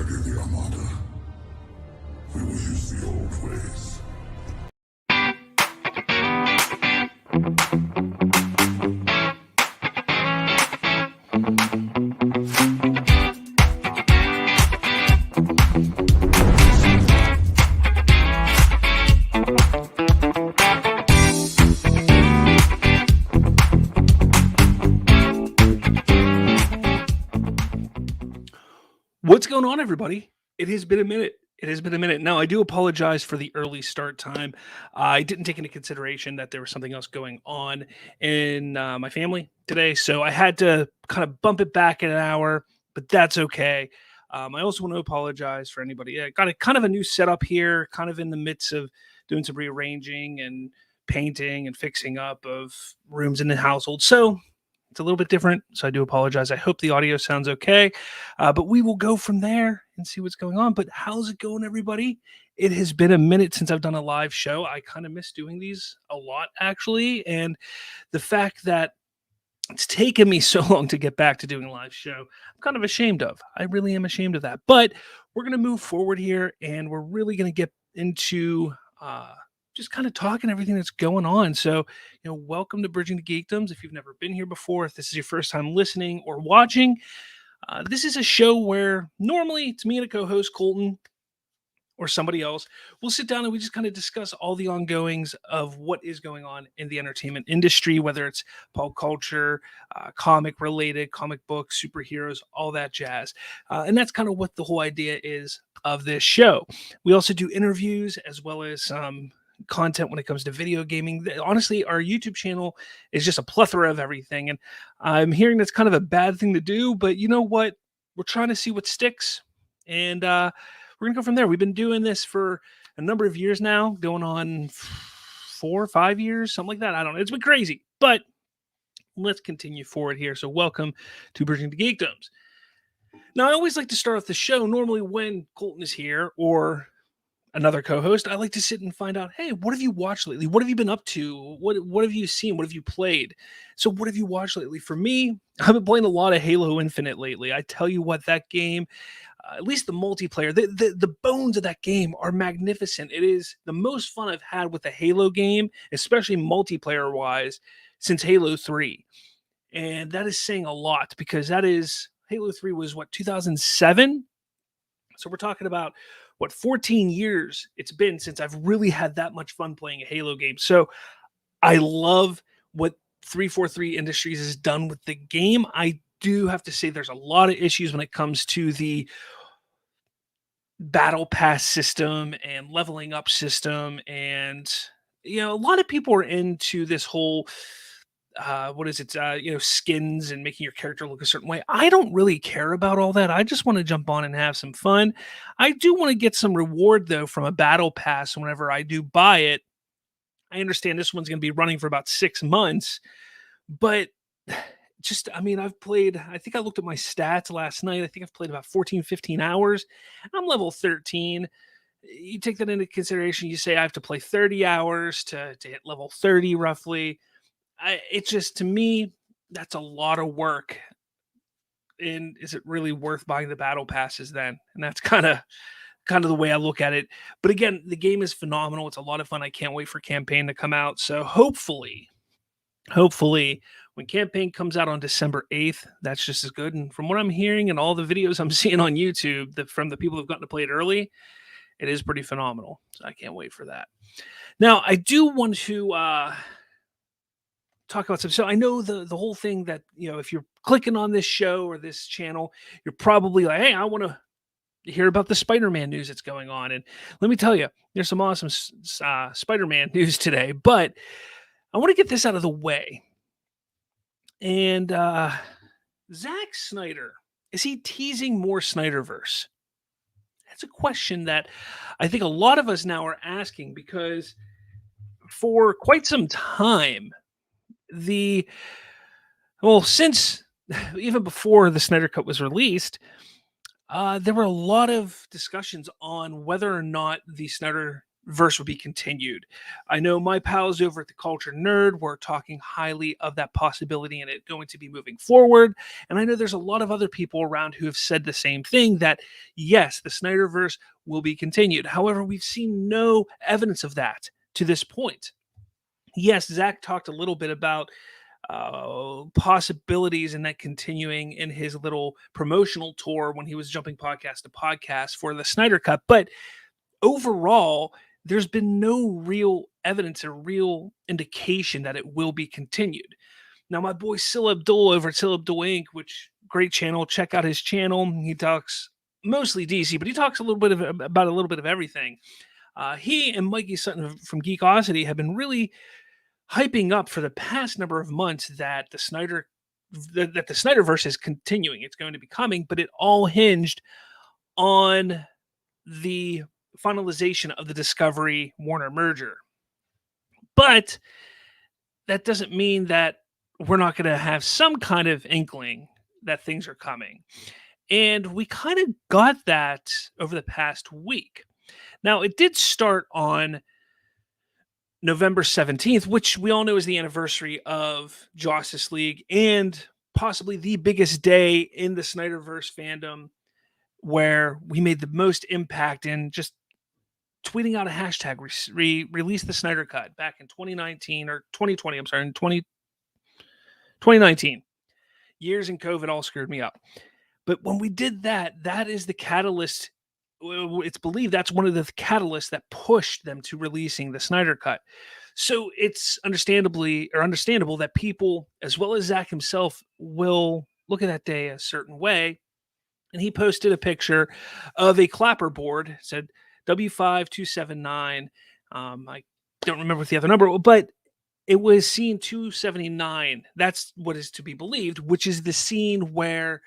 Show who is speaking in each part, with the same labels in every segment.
Speaker 1: Ready the Armada. We will use the old ways.
Speaker 2: What's going on, everybody? It has been a minute. Now, I do apologize for the early start time. I didn't take into consideration that there was something else going on in my family today, so I had to kind of bump it back an hour, but that's okay. I also want to apologize for anybody. I got kind of a new setup here, kind of in the midst of doing some rearranging and painting and fixing up of rooms in the household. So it's a little bit different, so I do apologize. I hope the audio sounds okay, but we will go from there and see what's going on. But how's it going, everybody? It has been a minute since I've done a live show. I kind of miss doing these a lot, actually, and the fact that it's taken me so long to get back to doing a live show, I'm kind of ashamed of. I really am ashamed of that. But we're going to move forward here, and we're really going to get into just kind of talking everything that's going on. So, welcome to Bridging the Geekdoms. If you've never been here before, if this is your first time listening or watching, this is a show where normally it's me and a co-host, Colton, or somebody else. We'll sit down and we just kind of discuss all the ongoings of what is going on in the entertainment industry, whether it's pop culture, comic related, comic books, superheroes, all that jazz. And that's kind of what the whole idea is of this show. We also do interviews as well as content when it comes to video gaming. Honestly, our YouTube channel is just a plethora of everything, and I'm hearing that's kind of a bad thing to do, but you know what, we're trying to see what sticks, and we're gonna go from there. We've been doing this for a number of years now, going on 4 or 5 years, something like that. I don't know, it's been crazy, but let's continue forward here. So welcome to Bridging the Geekdoms. Now, I always like to start off the show normally when Colton is here or another co-host. I like to sit and find out, hey, what have you watched lately? What have you been up to? What have you seen? What have you played? So what have you watched lately? For me, I've been playing a lot of Halo Infinite lately. I tell you what, that game, at least the multiplayer, the bones of that game are magnificent. It is the most fun I've had with a Halo game, especially multiplayer wise, since Halo 3. And that is saying a lot because Halo 3 was 2007? So we're talking about 14 years it's been since I've really had that much fun playing a Halo game. So I love what 343 Industries has done with the game. I do have to say there's a lot of issues when it comes to the battle pass system and leveling up system. And, a lot of people are into this whole skins and making your character look a certain way. I don't really care about all that. I just want to jump on and have some fun. I do want to get some reward though from a battle pass whenever I do buy it. I understand this one's going to be running for about 6 months, but I've played, I think I looked at my stats last night. I think I've played about 14, 15 hours. I'm level 13. You take that into consideration. You say I have to play 30 hours to hit level 30 roughly. It's just, to me, that's a lot of work. And is it really worth buying the battle passes then? And that's kind of the way I look at it. But again, the game is phenomenal. It's a lot of fun. I can't wait for campaign to come out. So hopefully when campaign comes out on December 8th, that's just as good. And from what I'm hearing and all the videos I'm seeing on YouTube from the people who've gotten to play it early, it is pretty phenomenal. So I can't wait for that. Now, I do want to talk about some. So I know the whole thing that, if you're clicking on this show or this channel, you're probably like, hey, I want to hear about the Spider-Man news that's going on. And let me tell you, there's some awesome Spider-Man news today, but I want to get this out of the way. And Zack Snyder, is he teasing more Snyderverse? That's a question that I think a lot of us now are asking, because for quite some time, since even before the Snyder Cut was released, there were a lot of discussions on whether or not the Snyder verse would be continued. I know my pals over at the Culture Nerd were talking highly of that possibility and it going to be moving forward. And I know there's a lot of other people around who have said the same thing, that yes, the Snyderverse will be continued. However, we've seen no evidence of that to this point. Yes, Zach talked a little bit about possibilities in that continuing in his little promotional tour when he was jumping podcast to podcast for the Snyder Cut. But overall, there's been no real evidence or real indication that it will be continued. Now, my boy Sil Abdul over at Sil Abdul Inc., which great channel, check out his channel. He talks mostly DC, but he talks a little bit about a little bit of everything. He and Mikey Sutton from Geekosity have been really hyping up for the past number of months that the Snyderverse is continuing. It's going to be coming, but it all hinged on the finalization of the Discovery Warner merger. But that doesn't mean that we're not going to have some kind of inkling that things are coming. And we kind of got that over the past week. Now, it did start on November 17th, which we all know is the anniversary of Justice League and possibly the biggest day in the Snyderverse fandom, where we made the most impact in just tweeting out a hashtag, release the Snyder Cut back in 2019 or 2020. I'm sorry, in 2019. Years in COVID all screwed me up. But when we did that, that is the catalyst. It's believed that's one of the catalysts that pushed them to releasing the Snyder Cut. So it's understandable that people, as well as Zach himself, will look at that day a certain way. And he posted a picture of a clapperboard. It said W5279. I don't remember what the other number was, but it was scene 279. That's what is to be believed, which is the scene where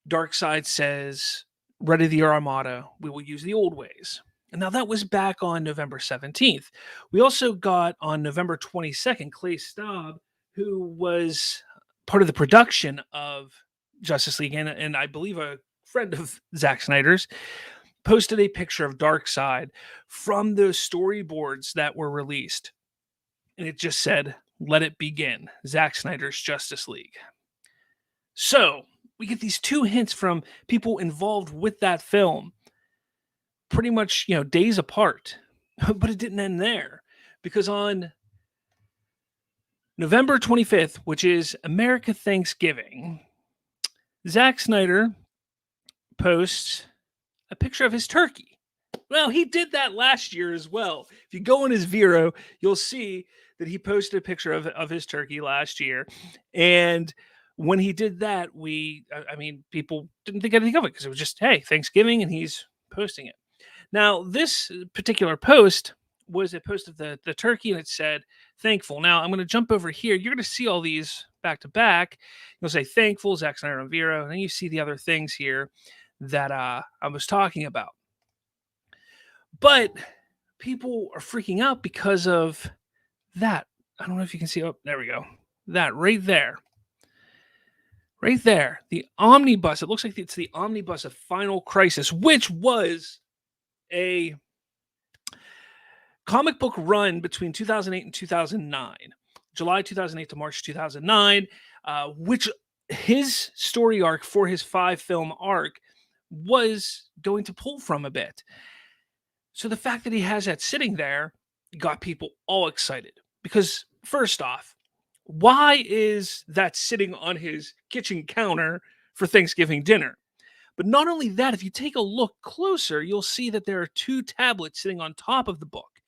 Speaker 2: Darkseid says, "Ready the Armada, we will use the old ways." And now that was back on November 17th. We also got on November 22nd, Clay Staub, who was part of the production of Justice League and I believe a friend of Zack Snyder's, posted a picture of Darkseid from those storyboards that were released. And it just said, "Let it begin, Zack Snyder's Justice League." So we get these two hints from people involved with that film, pretty much, days apart. But it didn't end there, because on November 25th, which is America Thanksgiving, Zack Snyder posts a picture of his turkey. Well, he did that last year as well. If you go in his Vero, you'll see that he posted a picture of his turkey last year. And when he did that, people didn't think anything of it because it was just, hey, Thanksgiving, and he's posting it. Now, this particular post was a post of the turkey, and it said, "Thankful." Now, I'm going to jump over here. You're going to see all these back to back. You'll say, "Thankful," Zack Snyder on Vero, and then you see the other things here that I was talking about. But people are freaking out because of that. I don't know if you can see. Oh, there we go. That right there. Right there. The omnibus. It looks like it's the omnibus of Final Crisis, which was a comic book run between 2008 and 2009. July 2008 to March 2009, which his story arc for his 5-film arc was going to pull from a bit. So the fact that he has that sitting there got people all excited. Because first off, why is that sitting on his kitchen counter for Thanksgiving dinner? But not only that, if you take a look closer, you'll see that there are 2 tablets sitting on top of the book.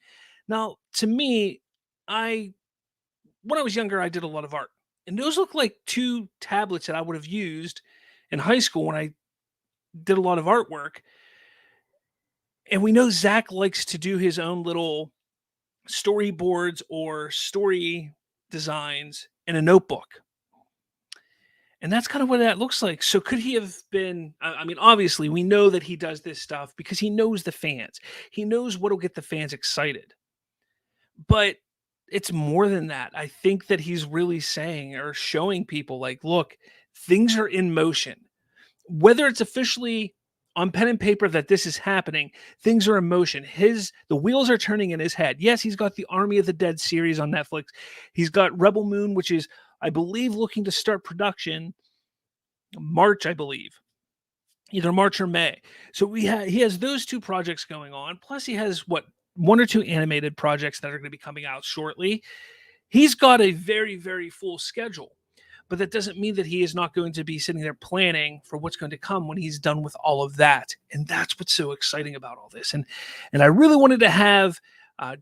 Speaker 2: Now, to me, when I was younger, I did a lot of art. And those look like 2 tablets that I would have used in high school when I did a lot of artwork. And we know Zach likes to do his own little storyboards or story designs in a notebook. And that's kind of what that looks like. So could he have been, obviously we know that he does this stuff because he knows the fans. He knows what will get the fans excited. But it's more than that. I think that he's really saying or showing people like, look, things are in motion. Whether it's officially on pen and paper that this is happening. Things are in motion. The wheels are turning in his head. Yes, he's got the Army of the Dead series on Netflix. He's got Rebel Moon, which is, I believe, looking to start production March, I believe. Either March or May. So he has those two projects going on. Plus he has one or two animated projects that are going to be coming out shortly. He's got a very, very full schedule. But that doesn't mean that he is not going to be sitting there planning for what's going to come when he's done with all of that. And that's what's so exciting about all this. And I really wanted to have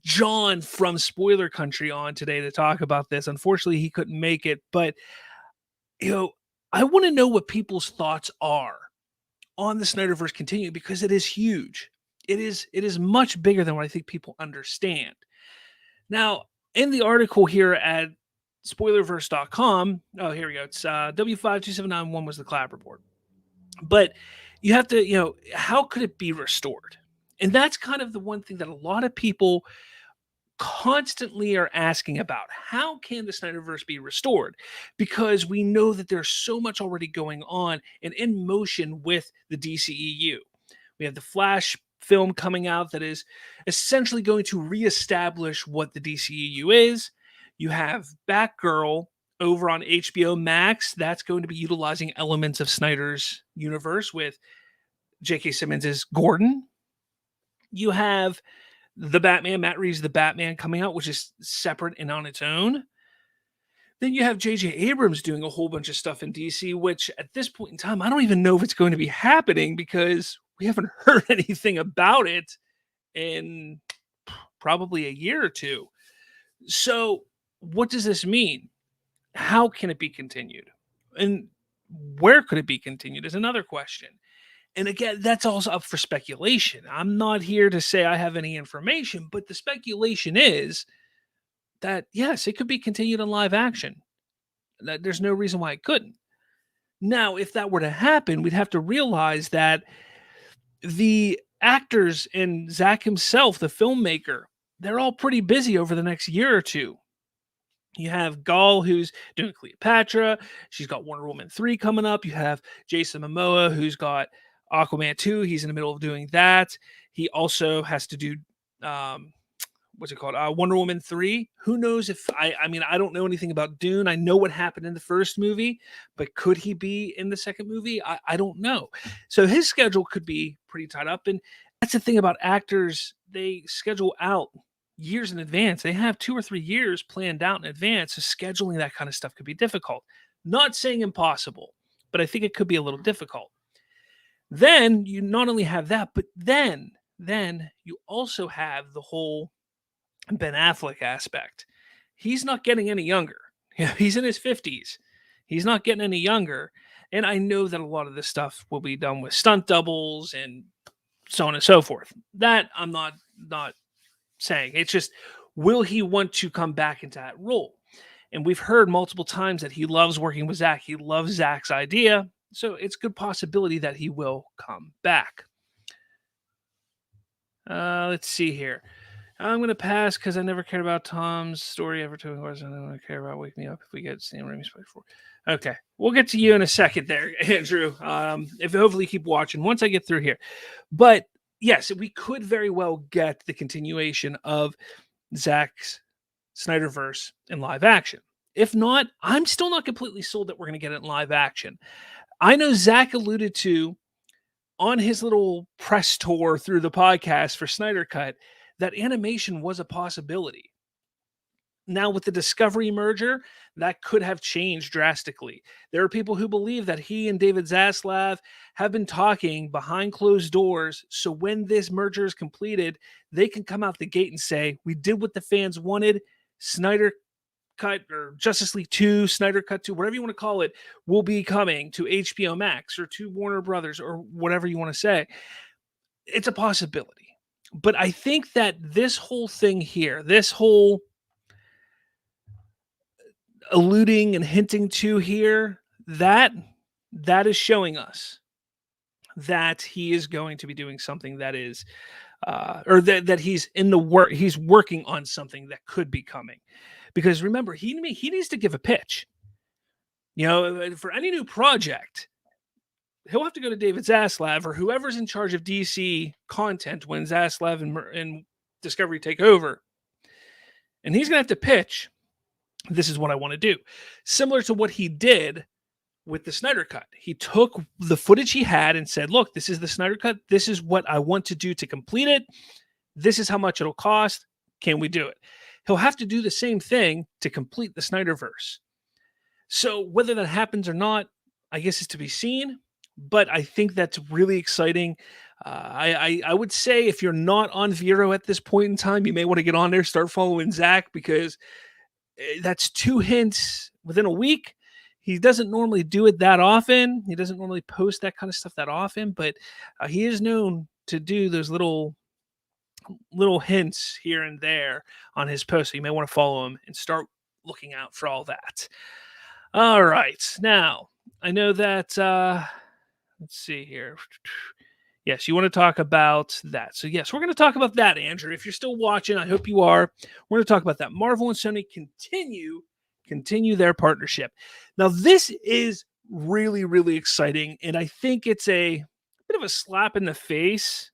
Speaker 2: John from Spoiler Country on today to talk about this. Unfortunately, he couldn't make it. But, I want to know what people's thoughts are on the Snyderverse Continue, because it is huge. It is much bigger than what I think people understand. Now, in the article here at Spoilerverse.com, oh, here we go. It's W527991 was the collab report. But you have to, how could it be restored? And that's kind of the one thing that a lot of people constantly are asking about. How can the Snyderverse be restored? Because we know that there's so much already going on and in motion with the DCEU. We have the Flash film coming out that is essentially going to reestablish what the DCEU is. You have Batgirl over on HBO Max. That's going to be utilizing elements of Snyder's universe with J.K. Simmons' Gordon. You have the Batman, Matt Reeves' The Batman coming out, which is separate and on its own. Then you have J.J. Abrams doing a whole bunch of stuff in DC, which at this point in time, I don't even know if it's going to be happening because we haven't heard anything about it in probably a year or two. So what does this mean? How can it be continued? And where could it be continued is another question. And again, that's also up for speculation. I'm not here to say I have any information, but the speculation is that, yes, it could be continued in live action. There's no reason why it couldn't. Now, if that were to happen, we'd have to realize that the actors and Zach himself, the filmmaker, they're all pretty busy over the next year or two. You have Gal, who's doing Cleopatra. She's got Wonder Woman 3 coming up. You have Jason Momoa, who's got Aquaman 2. He's in the middle of doing that. He also has to do, Wonder Woman 3. Who knows if, I don't know anything about Dune. I know what happened in the first movie, but could he be in the second movie? I don't know. So his schedule could be pretty tied up. And that's the thing about actors. They schedule out years in advance. They have 2 or 3 years planned out in advance. So scheduling that kind of stuff could be difficult. Not saying impossible, but I think it could be a little difficult. Then you not only have that, but then you also have the whole Ben Affleck aspect. He's not getting any younger. He's in his 50s. He's not getting any younger. And I know that a lot of this stuff will be done with stunt doubles and so on and so forth. That I'm not saying. It's just, will he want to come back into that role? And we've heard multiple times that he loves working with Zach. He loves Zach's idea. So it's a good possibility that he will come back. Let's see here. I'm going to pass because I never cared about Tom's story ever to horse. I don't care about Wake Me Up if we get Sam Raimi's Spider 4. Okay, we'll get to you in a second there, Andrew. If hopefully you keep watching once I get through here. But yes, we could very well get the continuation of Zach's Snyderverse in live action. If not, I'm still not completely sold that we're going to get it in live action. I know Zach alluded to on his little press tour through the podcast for Snyder Cut that animation was a possibility. Now, with the Discovery merger, that could have changed drastically. There are people who believe that he and David Zaslav have been talking behind closed doors, so when this merger is completed, they can come out the gate and say, we did what the fans wanted. Snyder Cut or Justice League 2, Snyder Cut 2, whatever you want to call it, will be coming to HBO Max or to Warner Brothers or whatever you want to say. It's a possibility. But I think that this whole thing here, this whole alluding and hinting to here, that is showing us that he is going to be doing something that is, or that he's in the work, he's working on something that could be coming. Because remember, he needs to give a pitch. For any new project, he'll have to go to David Zaslav or whoever's in charge of DC content when Zaslav and Discovery take over. And he's going to have to pitch, this is what I want to do. Similar to what he did with the Snyder Cut. He took the footage he had and said, look, this is the Snyder Cut. This is what I want to do to complete it. This is how much it'll cost. Can we do it? He'll have to do the same thing to complete the Snyderverse. So whether that happens or not, I guess is to be seen. But I think that's really exciting. I would say if you're not on Vero at this point in time, you may want to get on there, start following Zach, because that's 2 hints within a week. He doesn't normally do it that often. He doesn't normally post that kind of stuff that often, but he is known to do those little hints here and there on his post. So you may want to follow him and start looking out for all that. All right. Now, I know that, let's see here. Yes, you want to talk about that. So yes, we're going to talk about that, Andrew. If you're still watching, I hope you are. We're going to talk about that. Marvel and Sony continue their partnership. Now, this is really, really exciting, and I think it's a bit of a slap in the face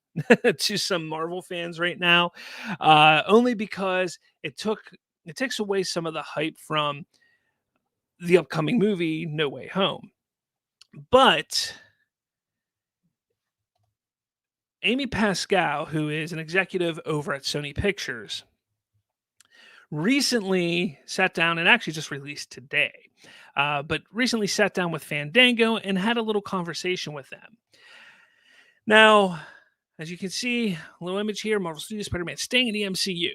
Speaker 2: to some Marvel fans right now, only because it takes away some of the hype from the upcoming movie No Way Home. But Amy Pascal, who is an executive over at Sony Pictures, recently sat down, and actually just released today, but recently sat down with Fandango and had a little conversation with them. Now, as you can see, a little image here, Marvel Studios Spider-Man staying in the MCU.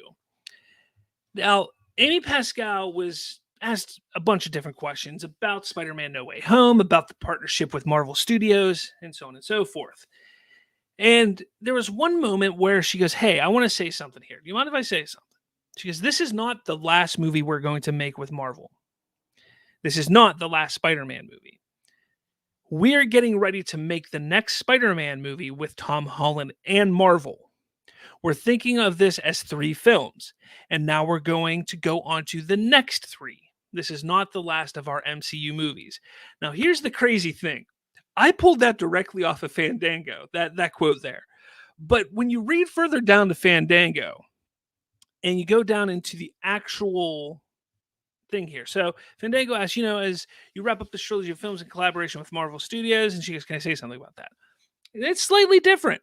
Speaker 2: Now, Amy Pascal was asked a bunch of different questions about Spider-Man No Way Home, about the partnership with Marvel Studios, and so on and so forth. And there was one moment where she goes, hey, I want to say something here. Do you mind if I say something? She goes, this is not the last movie we're going to make with Marvel. This is not the last Spider-Man movie. We're getting ready to make the next Spider-Man movie with Tom Holland and Marvel. We're thinking of this as 3 films, and now we're going to go on to the next 3. This is not the last of our MCU movies. Now, here's the crazy thing. I pulled that directly off of Fandango, that quote there. But when you read further down to Fandango, and you go down into the actual thing here. So Fandango asks, as you wrap up the trilogy of films in collaboration with Marvel Studios, and she goes, can I say something about that? It's slightly different.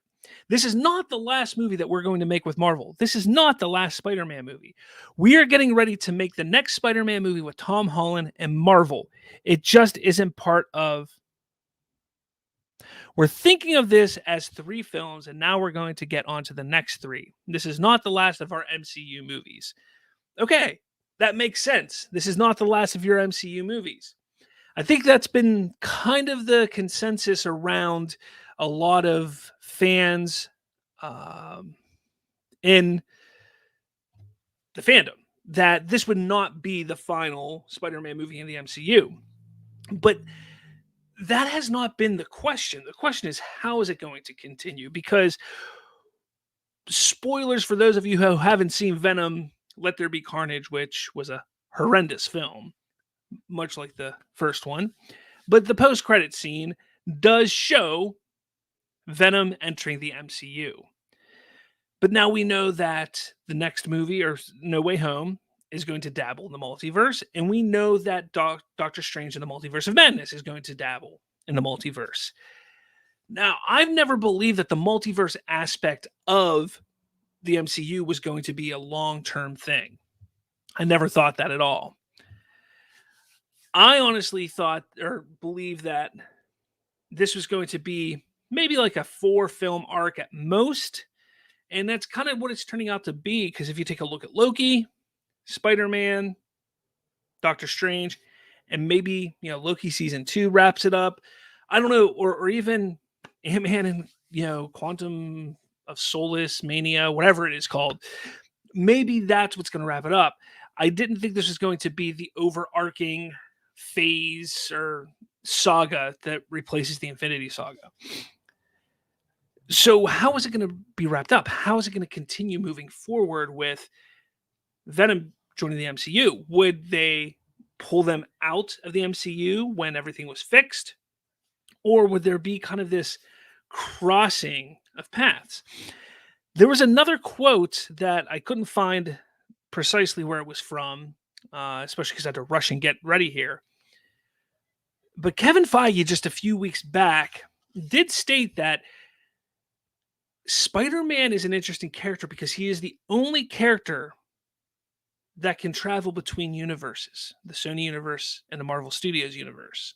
Speaker 2: This is not the last movie that we're going to make with Marvel. This is not the last Spider-Man movie. We are getting ready to make the next Spider-Man movie with Tom Holland and Marvel. It just isn't part of... We're thinking of this as 3 films, and now we're going to get on to the next 3. This is not the last of our MCU movies. Okay, that makes sense. This is not the last of your MCU movies. I think that's been kind of the consensus around a lot of fans in the fandom, that this would not be the final Spider-Man movie in the MCU. But that has not been the question. The question is, how is it going to continue? Because, spoilers for those of you who haven't seen Venom, Let There Be Carnage, which was a horrendous film, much like the first one. But the post-credit scene does show Venom entering the MCU. But now we know that the next movie, or No Way Home, is going to dabble in the multiverse, and we know that Doctor Strange in the Multiverse of Madness is going to dabble in the multiverse. Now, I've never believed that the multiverse aspect of the MCU was going to be a long-term thing. I never thought that at all. I honestly thought or believed that this was going to be maybe like a 4-film arc at most, and that's kind of what it's turning out to be, because if you take a look at Loki, Spider-Man, Doctor Strange, and maybe Loki season 2 wraps it up. I don't know, or even Ant-Man and Quantum of Solace Mania, whatever it is called. Maybe that's what's going to wrap it up. I didn't think this was going to be the overarching phase or saga that replaces the Infinity Saga. So how is it going to be wrapped up? How is it going to continue moving forward with Venom joining the MCU? Would they pull them out of the MCU when everything was fixed? Or would there be kind of this crossing of paths? There was another quote that I couldn't find precisely where it was from, especially because I had to rush and get ready here. But Kevin Feige, just a few weeks back, did state that Spider-Man is an interesting character because he is the only character that can travel between universes, the Sony universe and the Marvel Studios universe.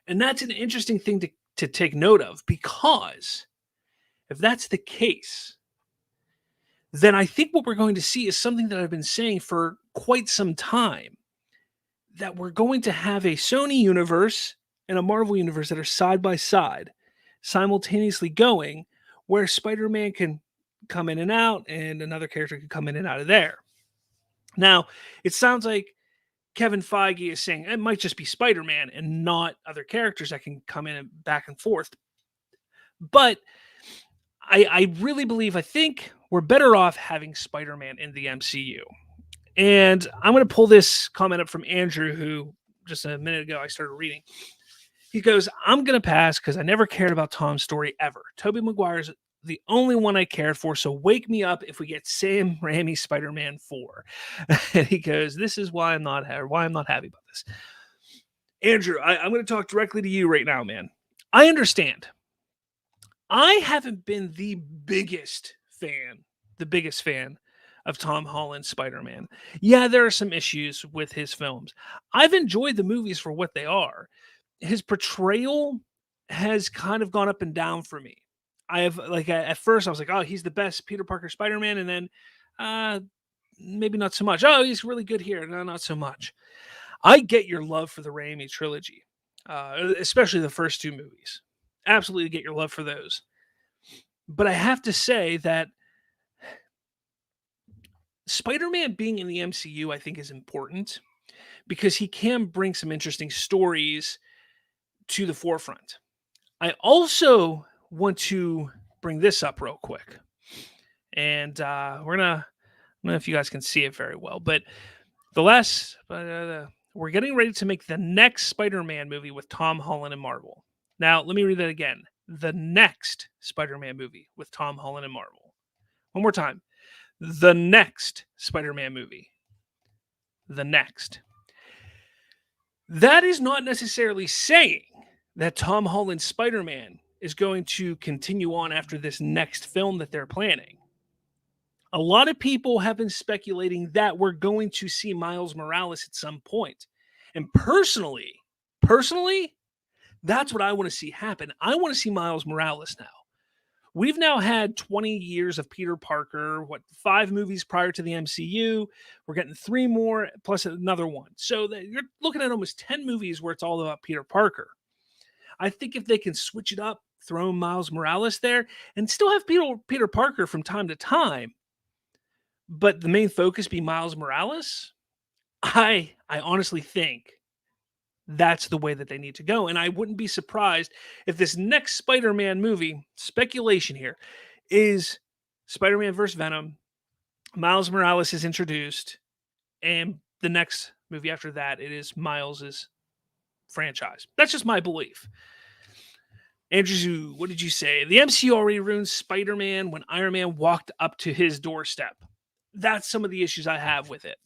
Speaker 2: And that's an interesting thing to take note of, because if that's the case, then I think what we're going to see is something that I've been saying for quite some time, that we're going to have a Sony universe and a Marvel universe that are side by side, simultaneously going, where Spider-Man can come in and out and another character can come in and out of there. Now, it sounds like Kevin Feige is saying it might just be Spider-Man and not other characters that can come in and back and forth. But I really believe, I think we're better off having Spider-Man in the MCU. And I'm going to pull this comment up from Andrew, who just a minute ago I started reading. He goes, I'm going to pass because I never cared about Tom's story ever. Tobey Maguire's the only one I cared for, so wake me up if we get Sam Raimi Spider-Man 4. And he goes, this is why I'm not happy about this. Andrew, I'm going to talk directly to you right now, man. I understand. I haven't been the biggest fan of Tom Holland's Spider-Man. Yeah, there are some issues with his films. I've enjoyed the movies for what they are. His portrayal has kind of gone up and down for me. I have, like, at first I was like, oh, he's the best Peter Parker Spider-Man, and then maybe not so much. Oh, he's really good here. No, not so much. I get your love for the Raimi trilogy, especially the first two movies. Absolutely get your love for those. But I have to say that Spider-Man being in the MCU, I think, is important because he can bring some interesting stories to the forefront. I also want to bring this up real quick. And I don't know if you guys can see it very well, but we're getting ready to make the next Spider-Man movie with Tom Holland and Marvel. Now, let me read that again. The next Spider-Man movie with Tom Holland and Marvel. One more time. The next Spider-Man movie. The next. That is not necessarily saying that Tom Holland's Spider-Man is going to continue on after this next film that they're planning. A lot of people have been speculating that we're going to see Miles Morales at some point. And personally, that's what I want to see happen. I want to see Miles Morales now. We've now had 20 years of Peter Parker, 5 movies prior to the MCU. We're getting 3 more plus another one. So you're looking at almost 10 movies where it's all about Peter Parker. I think if they can switch it up, throw Miles Morales there, and still have Peter Parker from time to time, but the main focus be Miles Morales, I honestly think that's the way that they need to go. And I wouldn't be surprised if this next Spider-Man movie, speculation here, is Spider-Man vs. Venom, Miles Morales is introduced, and the next movie after that, it is Miles's franchise. That's just my belief. Andrew, what did you say? The MCU already ruined Spider-Man when Iron Man walked up to his doorstep. That's some of the issues I have with it.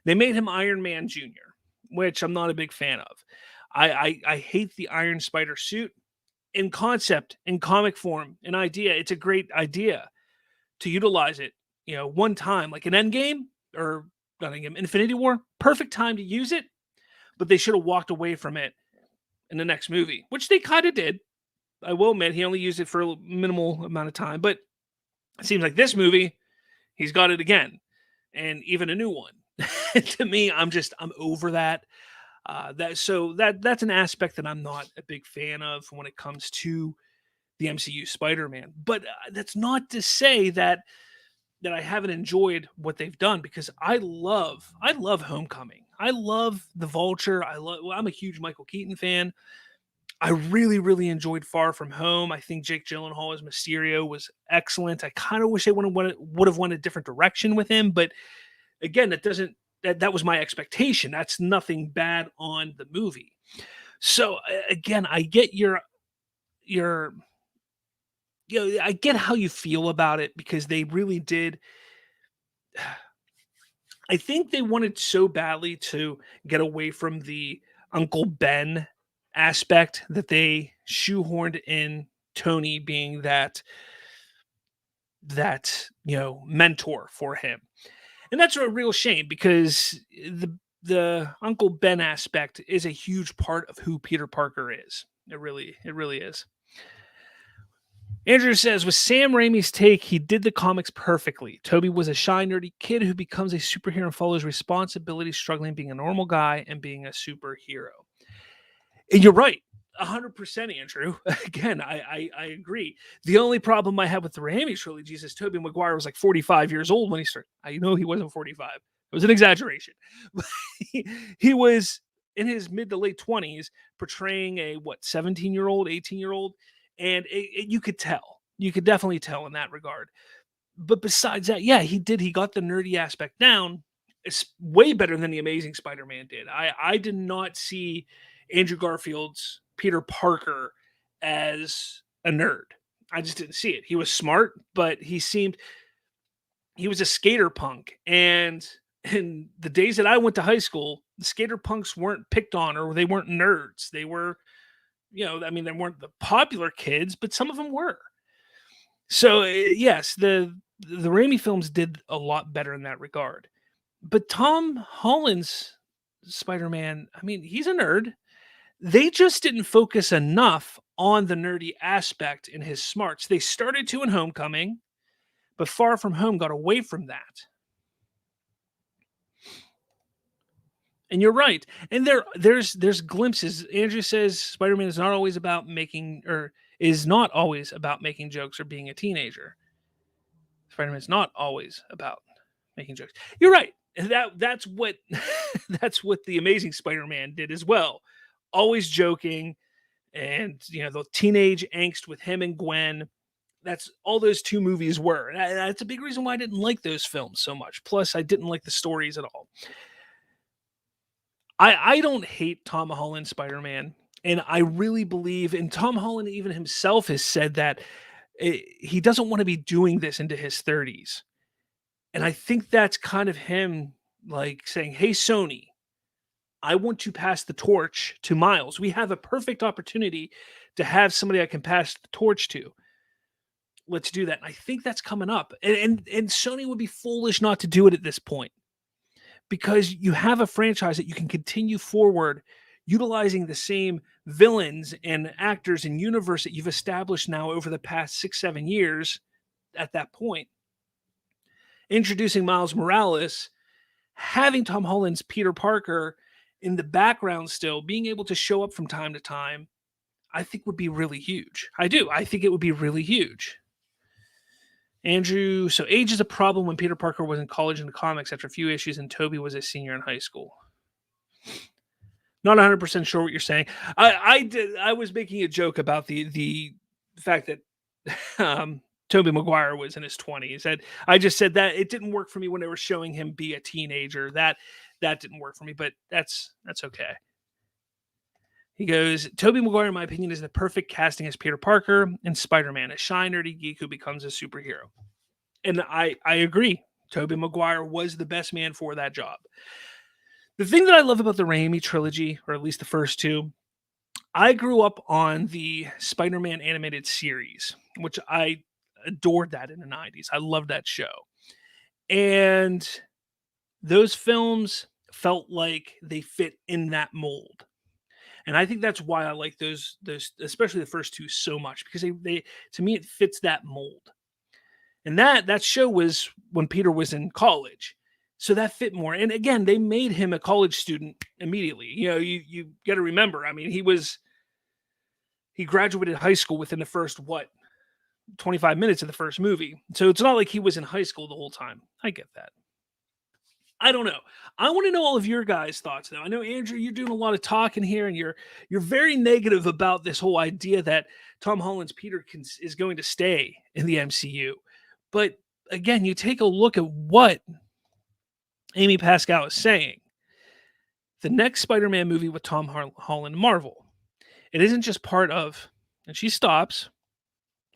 Speaker 2: They made him Iron Man Jr., which I'm not a big fan of. I hate the Iron Spider suit. In concept, in comic form, in idea, it's a great idea to utilize it, one time, like an Endgame or not Endgame, Infinity War. Perfect time to use it, but they should have walked away from it in the next movie, which they kind of did. I will admit he only used it for a minimal amount of time, but it seems like this movie, he's got it again, and even a new one. To me, I'm over that. That's an aspect that I'm not a big fan of when it comes to the MCU Spider-Man. But that's not to say that I haven't enjoyed what they've done, because I love Homecoming. I love The Vulture. I'm a huge Michael Keaton fan. I really, really enjoyed Far From Home. I think Jake Gyllenhaal as Mysterio was excellent. I kind of wish they would have went a different direction with him, but again, that was my expectation. That's nothing bad on the movie. So again, I get your I get how you feel about it because they really did. I think they wanted so badly to get away from the Uncle Ben aspect that they shoehorned in Tony being that mentor for him. And that's a real shame because the Uncle Ben aspect is a huge part of who Peter Parker is. It really is. Andrew says, with Sam Raimi's take, he did the comics perfectly. Toby was a shy, nerdy kid who becomes a superhero and follows responsibility, struggling being a normal guy and being a superhero. And you're right. 100%, Andrew. Again, I agree. The only problem I have with the Raimi trilogy is Tobey Maguire was like 45 years old when he started. I know he wasn't 45. It was an exaggeration. He was in his mid to late 20s portraying a 17-year-old, 18-year-old, and you could tell. You could definitely tell in that regard. But besides that, yeah, he got the nerdy aspect down. It's way better than the Amazing Spider-Man did. I did not see Andrew Garfield's Peter Parker as a nerd. I just didn't see it. He was smart, but he was a skater punk. And in the days that I went to high school, the skater punks weren't picked on or they weren't nerds. They were, they weren't the popular kids, but some of them were. So yes, the Raimi films did a lot better in that regard. But Tom Holland's Spider-Man, he's a nerd. They just didn't focus enough on the nerdy aspect in his smarts. They started to in Homecoming, but Far From Home got away from that. And you're right. And there's glimpses. Andrew says Spider-Man is not always about making jokes or being a teenager. Spider-Man is not always about making jokes. You're right. That's what that's what the Amazing Spider-Man did as well. Always joking, and the teenage angst with him and Gwen. That's all those two movies were. And that's a big reason why I didn't like those films so much. Plus, I didn't like the stories at all. I don't hate Tom Holland Spider-Man, and I really believe, and Tom Holland even himself has said that he doesn't want to be doing this into his 30s. And I think that's kind of him like saying, hey, Sony, I want to pass the torch to Miles. We have a perfect opportunity to have somebody I can pass the torch to. Let's do that. And I think that's coming up. And Sony would be foolish not to do it at this point, because you have a franchise that you can continue forward utilizing the same villains and actors and universe that you've established now over the past 6-7 years at that point. Introducing Miles Morales, having Tom Holland's Peter Parker in the background still, being able to show up from time to time, I think would be really huge. I do. I think it would be really huge. Andrew, so age is a problem when Peter Parker was in college in the comics after a few issues and Toby was a senior in high school. Not 100% sure what you're saying. I was making a joke about the fact that Tobey Maguire was in his 20s. I just said that it didn't work for me when they were showing him be a teenager. That didn't work for me, but that's okay. He goes, Tobey Maguire, in my opinion, is the perfect casting as Peter Parker and Spider-Man, a shy, nerdy geek who becomes a superhero. And I agree. Tobey Maguire was the best man for that job. The thing that I love about the Raimi trilogy, or at least the first two, I grew up on the Spider-Man animated series, which I adored that in the 90s. I loved that show. And those films felt like they fit in that mold. And I think that's why I like those especially the first two so much, because they to me it fits that mold. And that show was when Peter was in college. So that fit more. And again, they made him a college student immediately. You got to remember, he graduated high school within the first 25 minutes of the first movie. So it's not like he was in high school the whole time. I get that. I don't know. I want to know all of your guys' thoughts now. I know, Andrew, you're doing a lot of talking here, and you're very negative about this whole idea that Tom Holland's Peter is going to stay in the MCU. But again, you take a look at what Amy Pascal is saying. The next Spider-Man movie with Tom Holland, Marvel, it isn't just part of And she stops.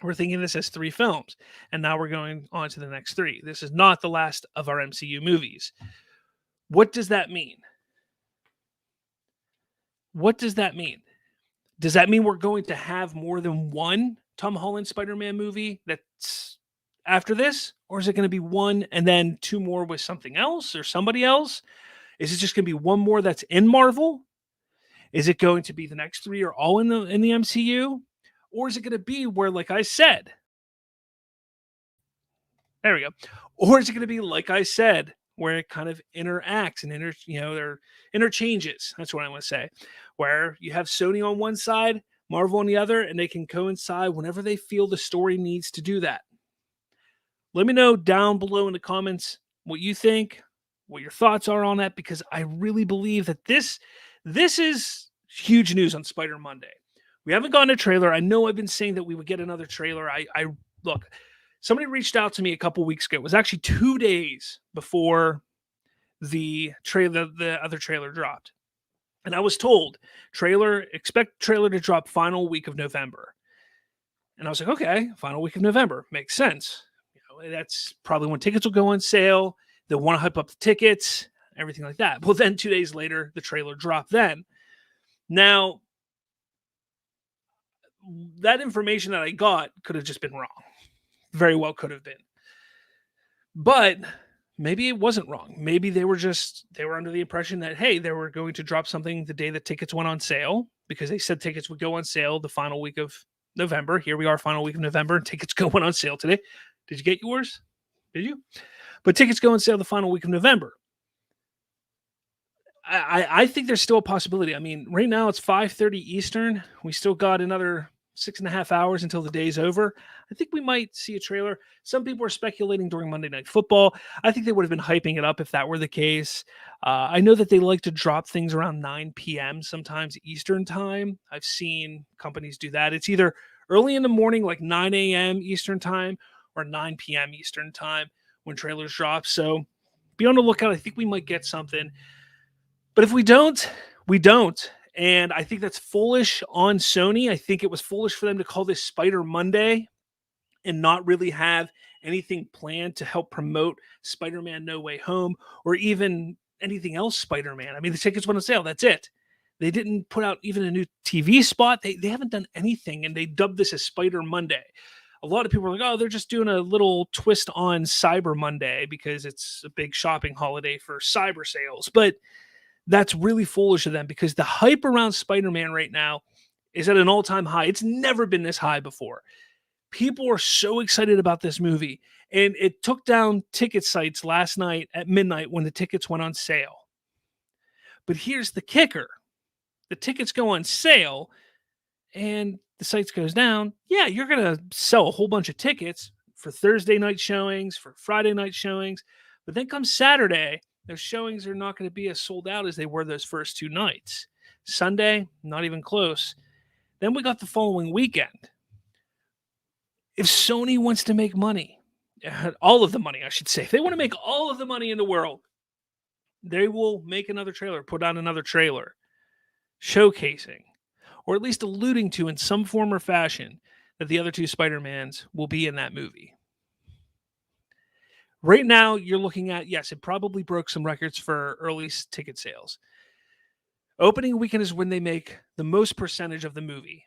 Speaker 2: We're thinking this as 3 films, and now we're going on to the next 3. This is not the last of our MCU movies. What does that mean? What does that mean? Does that mean we're going to have more than one Tom Holland Spider-Man movie that's after this? Or is it going to be one and then 2 more with something else or somebody else? Is it just going to be one more that's in Marvel? Is it going to be the next 3 are all in the MCU? Or is it going to be where, like I said, there we go. Or is it going to be, like I said, where it kind of interacts and there interchanges. That's what I want to say. Where you have Sony on one side, Marvel on the other, and they can coincide whenever they feel the story needs to do that. Let me know down below in the comments what you think, what your thoughts are on that, because I really believe that this is huge news on Spider Monday. We haven't gotten a trailer. I know I've been saying that we would get another trailer. I look, somebody reached out to me a couple weeks ago. It was actually 2 days before the other trailer dropped. And I was told, expect trailer to drop final week of November. And I was like, okay, final week of November. Makes sense. That's probably when tickets will go on sale. They'll want to hype up the tickets, everything like that. Well, then 2 days later, the trailer dropped then. Now, that information that I got could have just been wrong. Very well could have been. But maybe it wasn't wrong. Maybe they were under the impression that, hey, they were going to drop something the day that tickets went on sale, because they said tickets would go on sale the final week of November. Here we are, final week of November, and tickets going on sale today. Did you get yours? Did you? But tickets go on sale the final week of November. I think there's still a possibility. I mean, right now it's 5:30 Eastern. We still got another 6.5 hours until the day's over. I think we might see a trailer. Some people are speculating during Monday Night Football. I think they would have been hyping it up if that were the case. I know that they like to drop things around 9 p.m. sometimes Eastern time. I've seen companies do that. It's either early in the morning, like 9 a.m. Eastern time, or 9 p.m. Eastern time when trailers drop. So be on the lookout. I think we might get something. But if we don't, we don't. And I think that's foolish on Sony. I think it was foolish for them to call this Spider Monday and not really have anything planned to help promote Spider-Man No Way Home or even anything else Spider-Man. I mean, the tickets went on sale. That's it. They didn't put out even a new TV spot. They haven't done anything, and they dubbed this as Spider Monday. A lot of people are like, oh, they're just doing a little twist on Cyber Monday because it's a big shopping holiday for cyber sales. But that's really foolish of them, because the hype around Spider-Man right now is at an all-time high. It's never been this high before. People are so excited about this movie, and it took down ticket sites last night at midnight when the tickets went on sale. But here's the kicker. The tickets go on sale, and the sites goes down. Yeah, you're going to sell a whole bunch of tickets for Thursday night showings, for Friday night showings. But then comes Saturday, those showings are not going to be as sold out as they were those first 2 nights. Sunday, not even close. Then we got the following weekend. If Sony wants to make money, all of the money, I should say, if they want to make all of the money in the world, they will make another trailer, put out another trailer, showcasing, or at least alluding to in some form or fashion that the other 2 Spider-Mans will be in that movie. Right now, you're looking at, yes, it probably broke some records for early ticket sales. Opening weekend is when they make the most percentage of the movie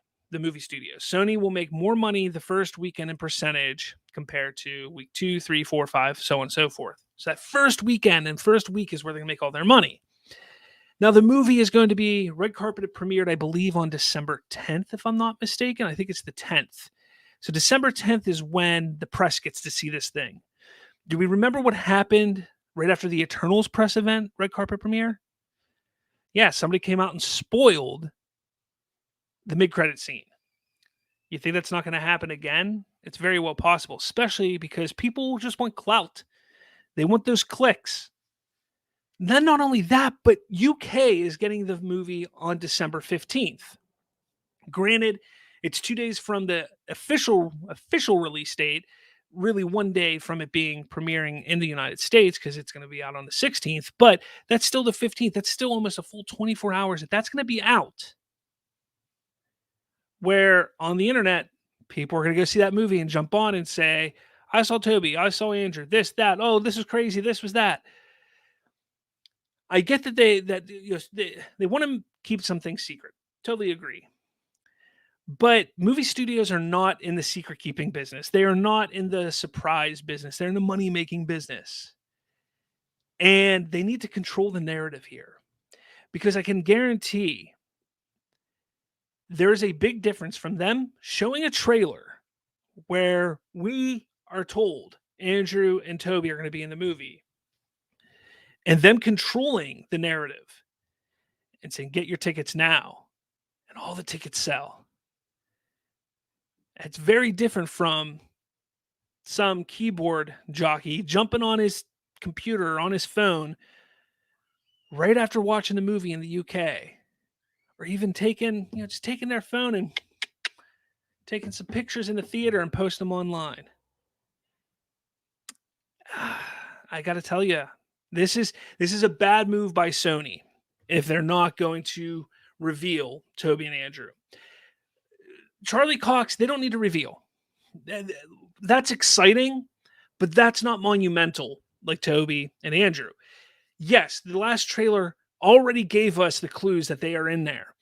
Speaker 2: studios. Sony will make more money the first weekend in percentage compared to week 2, 3, 4, 5, so on and so forth. So that first weekend and first week is where they make all their money. Now, the movie is going to be red carpet premiered, I believe, on December 10th, if I'm not mistaken. I think it's the 10th. So December 10th is when the press gets to see this thing. Do we remember what happened right after the Eternals press event, red carpet premiere? Yeah, somebody came out and spoiled the mid-credit scene. You think that's not going to happen again? It's very well possible, especially because people just want clout. They want those clicks. Then not only that, but UK is getting the movie on December 15th. Granted, it's 2 days from the official release date, really 1 day from it being premiering in the United States, because it's going to be out on the 16th, but that's still the 15th. That's still almost a full 24 hours that that's going to be out. where on the internet, people are going to go see that movie and jump on and say, I saw Toby, I saw Andrew, this, that, oh, this was crazy, this was that. I get that they want to keep some things secret. Totally agree. But movie studios are not in the secret keeping business. They are not in the surprise business. They're in the money making business. And they need to control the narrative here, because I can guarantee there is a big difference from them showing a trailer where we are told Andrew and Toby are going to be in the movie, and them controlling the narrative and saying, get your tickets now, and all the tickets sell. It's very different from some keyboard jockey jumping on his computer or on his phone right after watching the movie in the UK, or even taking their phone and taking some pictures in the theater and post them online. I got to tell you, this is a bad move by Sony if they're not going to reveal Toby and Andrew. Charlie Cox, they don't need to reveal. That's exciting, but that's not monumental like Toby and Andrew. Yes, the last trailer already gave us the clues that they are in there.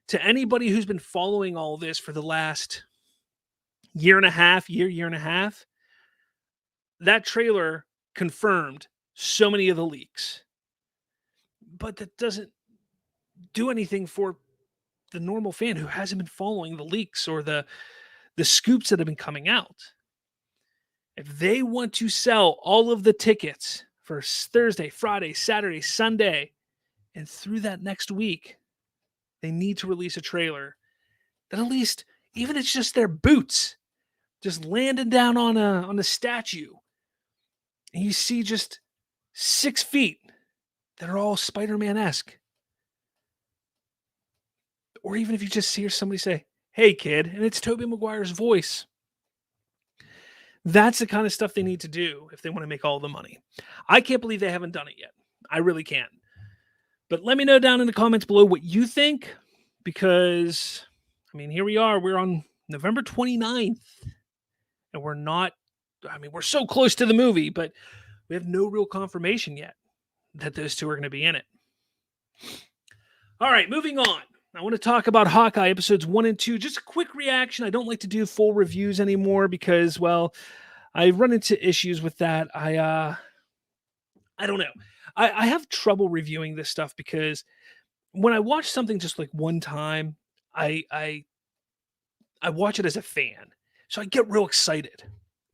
Speaker 2: To anybody who's been following all this for the last year and a half, that trailer confirmed so many of the leaks. But that doesn't do anything for the normal fan who hasn't been following the leaks or the scoops that have been coming out. If they want to sell all of the tickets for Thursday, Friday, Saturday, Sunday, and through that next week, they need to release a trailer that at least, even if it's just their boots just landing down on a statue, and you see just 6 feet that are all Spider-Man-esque. Or even if you just hear somebody say, hey, kid, and it's Tobey Maguire's voice. That's the kind of stuff they need to do if they want to make all the money. I can't believe they haven't done it yet. I really can't. But let me know down in the comments below what you think, because, I mean, here we are. We're on November 29th, and we're so close to the movie, but we have no real confirmation yet that those two are going to be in it. All right, moving on. I want to talk about Hawkeye episodes 1 and 2. Just a quick reaction. I don't like to do full reviews anymore because, well, I run into issues with that. I don't know. I have trouble reviewing this stuff because when I watch something just like one time, I watch it as a fan. So I get real excited.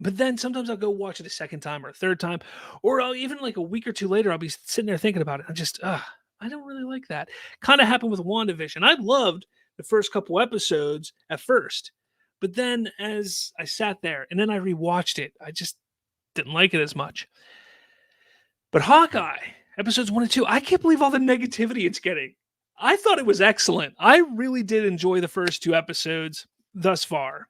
Speaker 2: But then sometimes I'll go watch it a second time or a third time, or I'll even like a week or two later, I'll be sitting there thinking about it. I'm just, I don't really like that. Kind of happened with WandaVision. I loved the first couple episodes at first, but then as I sat there and then I rewatched it, I just didn't like it as much. But Hawkeye, episodes 1 and 2, I can't believe all the negativity it's getting. I thought it was excellent. I really did enjoy the first 2 episodes thus far.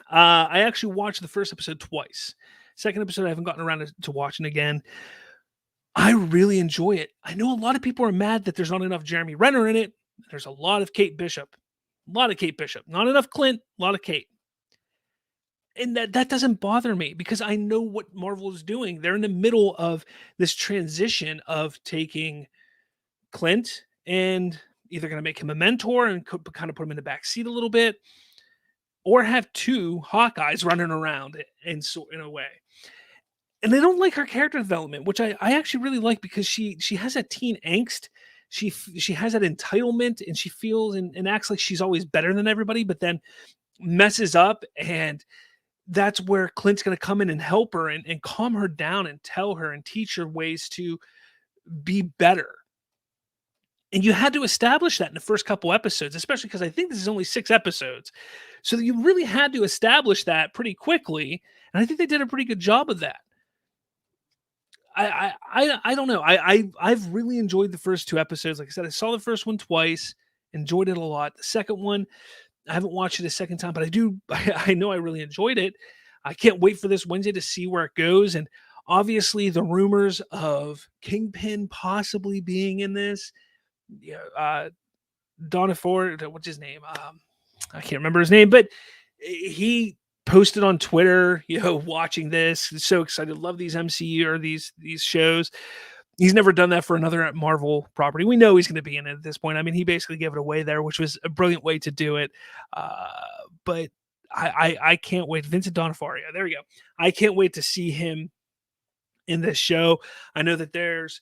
Speaker 2: I actually watched the first episode twice. Second episode, I haven't gotten around to watching again. I really enjoy it. I know a lot of people are mad that there's not enough Jeremy Renner in it. There's a lot of Kate Bishop. Not enough Clint, a lot of Kate. And that doesn't bother me because I know what Marvel is doing. They're in the middle of this transition of taking Clint and either going to make him a mentor and kind of put him in the back seat a little bit, or have 2 Hawkeyes running around in a way. And they don't like her character development, which I actually really like because she has that teen angst. She has that entitlement, and she feels and acts like she's always better than everybody, but then messes up. And that's where Clint's going to come in and help her and calm her down and tell her and teach her ways to be better. And you had to establish that in the first couple episodes, especially because I think this is only 6 episodes. So you really had to establish that pretty quickly. And I think they did a pretty good job of that. I don't know. I've really enjoyed the first 2 episodes. Like I said, I saw the first one twice, enjoyed it a lot. The second one, I haven't watched it a second time, but I know I really enjoyed it. I can't wait for this Wednesday to see where it goes. And obviously the rumors of Kingpin possibly being in this, Donna Ford, what's his name? I can't remember his name, but he posted on Twitter, watching this, so excited, love these MCU or these shows. He's never done that for another Marvel property. We know he's going to be in it at this point. I mean, he basically gave it away there, which was a brilliant way to do it. But I can't wait. Vincent D'Onofrio, there we go. I can't wait to see him in this show. I know that there's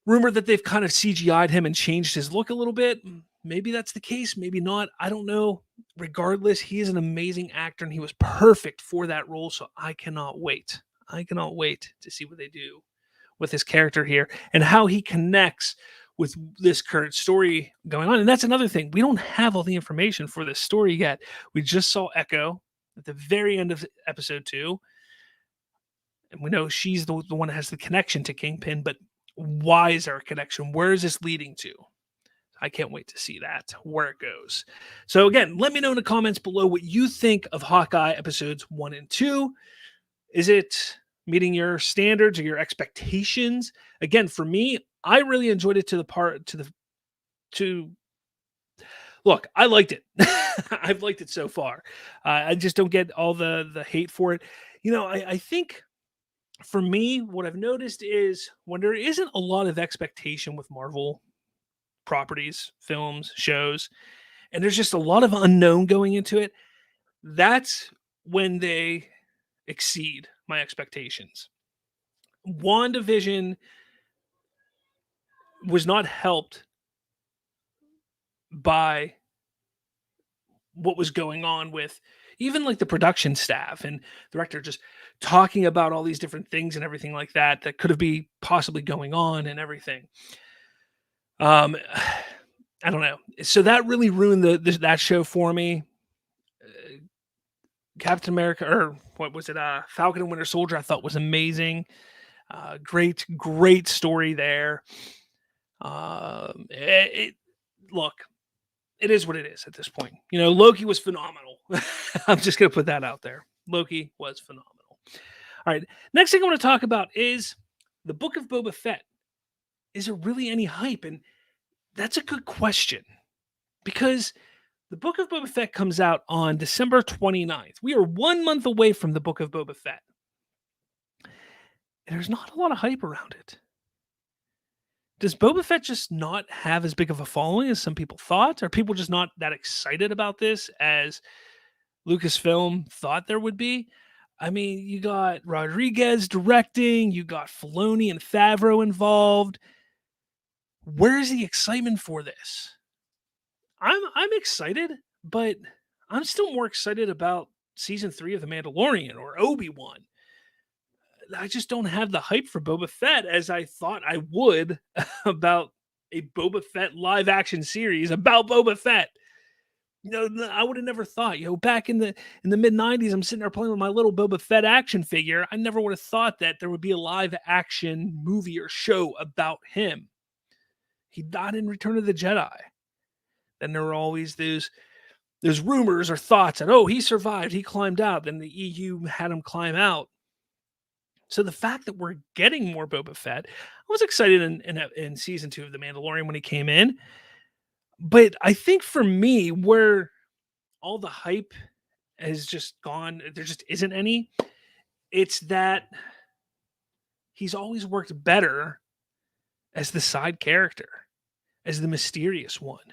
Speaker 2: rumor that they've kind of CGI'd him and changed his look a little bit. Maybe that's the case, maybe not. I don't know. Regardless, he is an amazing actor and he was perfect for that role. So I cannot wait. I cannot wait to see what they do with his character here and how he connects with this current story going on. And that's another thing. We don't have all the information for this story yet. We just saw Echo at the very end of episode 2. And we know she's the one that has the connection to Kingpin, but why is there a connection? Where is this leading to? I can't wait to see that, where it goes. So again, let me know in the comments below what you think of Hawkeye episodes 1 and 2. Is it meeting your standards or your expectations? Again, for me, I really enjoyed it look, I liked it. I've liked it so far. I just don't get all the hate for it. I think for me, what I've noticed is when there isn't a lot of expectation with Marvel properties, films, shows, and there's just a lot of unknown going into it, that's when they exceed my expectations. WandaVision was not helped by what was going on with even like the production staff and director just talking about all these different things and everything like that could have been possibly going on and everything. I don't know. So that really ruined that show for me. Captain America, or what was it? Falcon and Winter Soldier, I thought was amazing. Great story there. Look, it is what it is at this point. Loki was phenomenal. I'm just going to put that out there. Loki was phenomenal. All right. Next thing I want to talk about is the Book of Boba Fett. Is there really any hype? And that's a good question, because the Book of Boba Fett comes out on December 29th. We are 1 month away from the Book of Boba Fett. And there's not a lot of hype around it. Does Boba Fett just not have as big of a following as some people thought? Are people just not that excited about this as Lucasfilm thought there would be? I mean, you got Rodriguez directing, you got Filoni and Favreau involved. Where is the excitement for this? I'm excited, but I'm still more excited about season 3 of The Mandalorian or Obi-Wan. I just don't have the hype for Boba Fett as I thought I would about a Boba Fett live action series about Boba Fett. I would have never thought, back in the mid 90s, I'm sitting there playing with my little Boba Fett action figure. I never would have thought that there would be a live action movie or show about him. He died in Return of the Jedi. Then there were always those rumors or thoughts that, he survived, he climbed out. Then the EU had him climb out. So the fact that we're getting more Boba Fett, I was excited in season 2 of The Mandalorian when he came in. But I think for me, where all the hype has just gone, there just isn't any. It's that he's always worked better as the side character, as the mysterious one.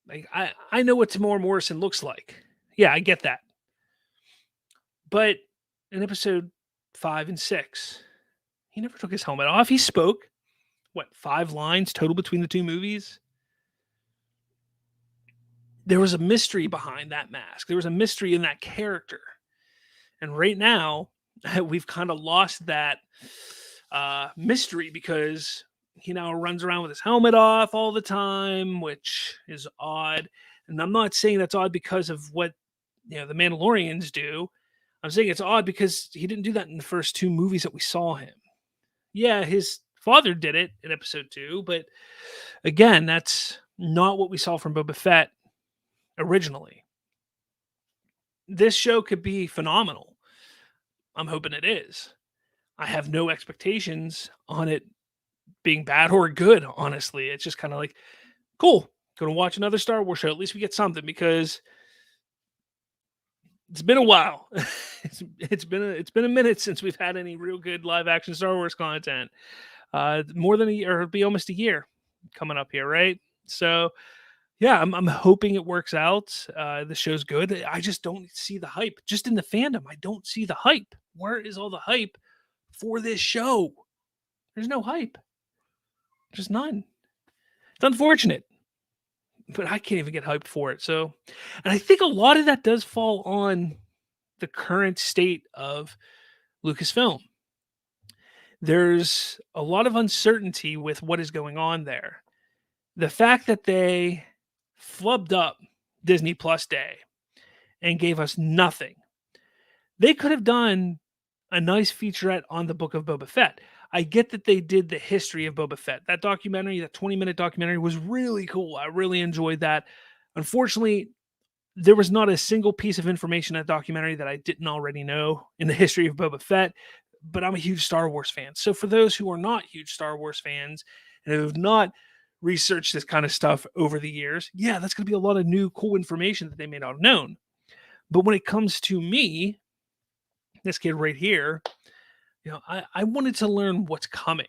Speaker 2: Like I know what Tamora Morrison looks like. Yeah, I get that. But in episode 5 and 6, he never took his helmet off. He spoke, 5 lines total between the 2 movies? There was a mystery behind that mask. There was a mystery in that character. And right now, we've kind of lost that mystery because he now runs around with his helmet off all the time, which is odd. And I'm not saying that's odd because of what the Mandalorians do. I'm saying it's odd because he didn't do that in the first 2 movies that we saw him. Yeah, his father did it in episode 2, but again, that's not what we saw from Boba Fett originally. This show could be phenomenal. I'm hoping it is. I have no expectations on it being bad or good, honestly. It's just kind of like, cool, Gonna watch another Star Wars show. At least we get something because it's been a while. It's been a minute since we've had any real good live action Star Wars content. More than a year, or it'll be almost a year coming up here, right? So yeah, I'm hoping it works out. The show's good. I just don't see the hype. Just in the fandom, I don't see the hype. Where is all the hype for this show? There's no hype. Just none. It's unfortunate, but I can't even get hyped for it. So, and I think a lot of that does fall on the current state of Lucasfilm. There's a lot of uncertainty with what is going on there. The fact that they flubbed up Disney Plus Day and gave us nothing. They could have done a nice featurette on the Book of Boba Fett. I get that they did the history of Boba Fett. That documentary, that 20-minute documentary was really cool. I really enjoyed that. Unfortunately, there was not a single piece of information in that documentary that I didn't already know in the history of Boba Fett, but I'm a huge Star Wars fan. So for those who are not huge Star Wars fans and who have not researched this kind of stuff over the years, yeah, that's going to be a lot of new cool information that they may not have known. But when it comes to me, this kid right here, I wanted to learn what's coming.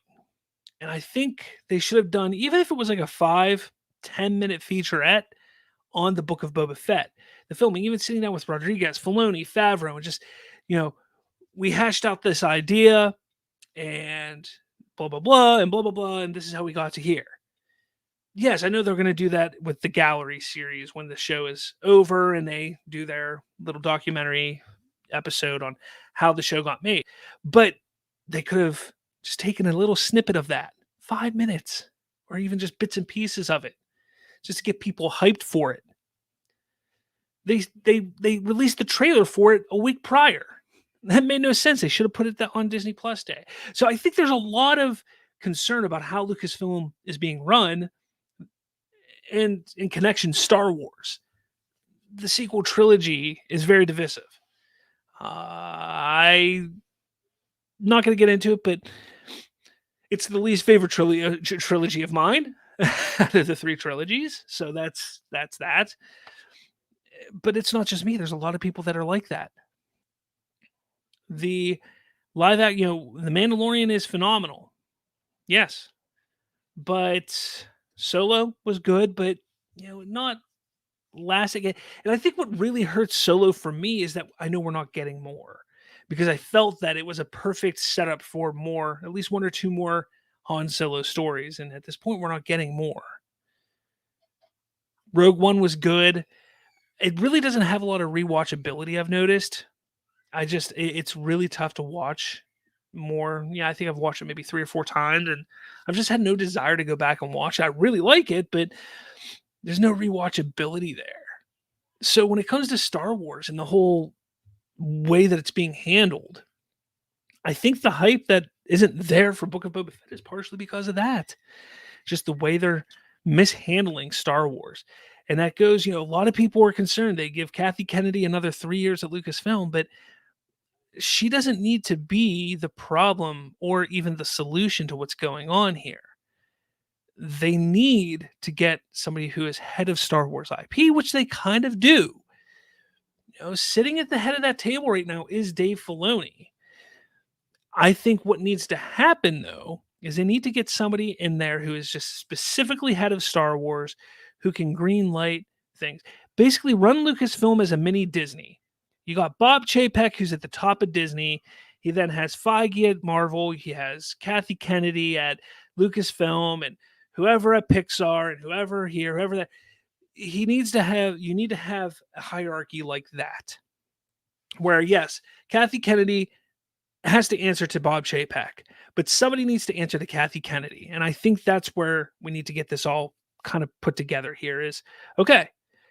Speaker 2: And I think they should have done, even if it was like a 5-10 minute featurette on the Book of Boba Fett, the filming, even sitting down with Rodriguez, Filoni, Favreau, and just, we hashed out this idea and blah, blah, blah, and blah, blah, blah. And this is how we got to here. Yes, I know they're going to do that with the Gallery series when the show is over and they do their little documentary episode on how the show got made. But they could have just taken a little snippet of that, 5 minutes, or even just bits and pieces of it, just to get people hyped for it. They released the trailer for it a week prior. That made no sense. They should have put it on Disney Plus Day. So I think there's a lot of concern about how Lucasfilm is being run, and in connection, Star Wars. The sequel trilogy is very divisive. I'm not going to get into it, but it's the least favorite trilogy of mine out of the 3 trilogies. So that's that. But it's not just me. There's a lot of people that are like that. The live act, The Mandalorian is phenomenal. Yes. But Solo was good, but not lasting. And I think what really hurts Solo for me is that I know we're not getting more, because I felt that it was a perfect setup for more, at least 1 or 2 more Han Solo stories. And at this point, we're not getting more. Rogue One was good. It really doesn't have a lot of rewatchability, I've noticed. It's really tough to watch more. Yeah, I think I've watched it maybe 3 or 4 times, and I've just had no desire to go back and watch it. I really like it, but there's no rewatchability there. So when it comes to Star Wars and the whole way that it's being handled, I think the hype that isn't there for Book of Boba Fett is partially because of that. Just the way they're mishandling Star Wars. And that goes, a lot of people are concerned. They give Kathy Kennedy another 3 years at Lucasfilm, but she doesn't need to be the problem or even the solution to what's going on here. They need to get somebody who is head of Star Wars IP, which they kind of do. Sitting at the head of that table right now is Dave Filoni. I think what needs to happen, though, is they need to get somebody in there who is just specifically head of Star Wars, who can green light things. Basically run Lucasfilm as a mini Disney. You got Bob Chapek, who's at the top of Disney. He then has Feige at Marvel. He has Kathy Kennedy at Lucasfilm, and whoever at Pixar, and whoever here, whoever that. You need to have a hierarchy like that. Where, yes, Kathy Kennedy has to answer to Bob Chapek, but somebody needs to answer to Kathy Kennedy. And I think that's where we need to get this all kind of put together here is, okay,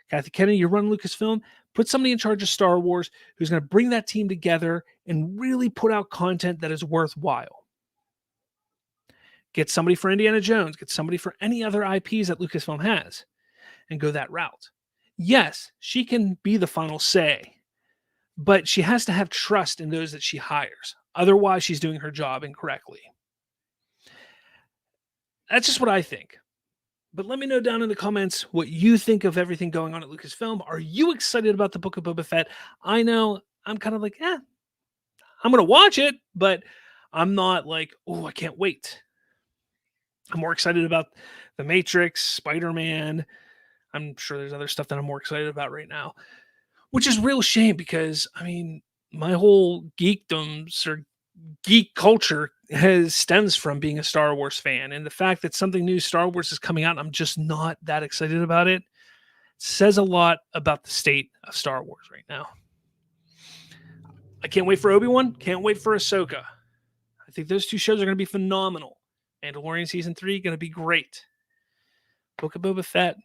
Speaker 2: Kathy Kennedy, you run Lucasfilm, put somebody in charge of Star Wars who's going to bring that team together and really put out content that is worthwhile. Get somebody for Indiana Jones, get somebody for any other IPs that Lucasfilm has, and go that route. Yes, she can be the final say, but she has to have trust in those that she hires. Otherwise, she's doing her job incorrectly. That's just what I think. But let me know down in the comments what you think of everything going on at Lucasfilm. Are you excited about the Book of Boba Fett? I know I'm kind of like, I'm going to watch it, but I'm not like, oh, I can't wait. I'm more excited about The Matrix, Spider-Man. I'm sure there's other stuff that I'm more excited about right now, which is a real shame because, I mean, my whole geekdoms or geek culture stems from being a Star Wars fan. And the fact that something new Star Wars is coming out, and I'm just not that excited about it, says a lot about the state of Star Wars right now. I can't wait for Obi-Wan. Can't wait for Ahsoka. I think those two shows are going to be phenomenal. Mandalorian Season 3 going to be great. Book of Boba Fett.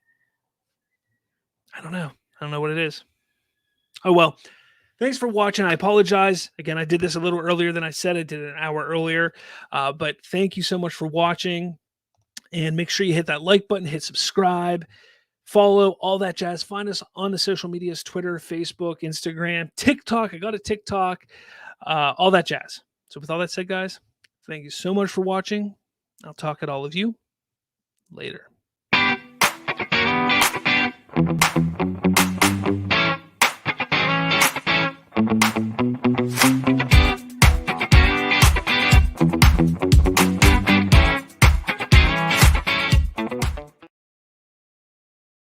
Speaker 2: I don't know. I don't know what it is. Oh, well. Thanks for watching. I apologize. Again, I did this a little earlier than I said. I did it an hour earlier. But thank you so much for watching. And make sure you hit that like button, hit subscribe, follow, all that jazz. Find us on the social medias, Twitter, Facebook, Instagram, TikTok. I got a TikTok. All that jazz. So with all that said, guys, thank you so much for watching. I'll talk at all of you later.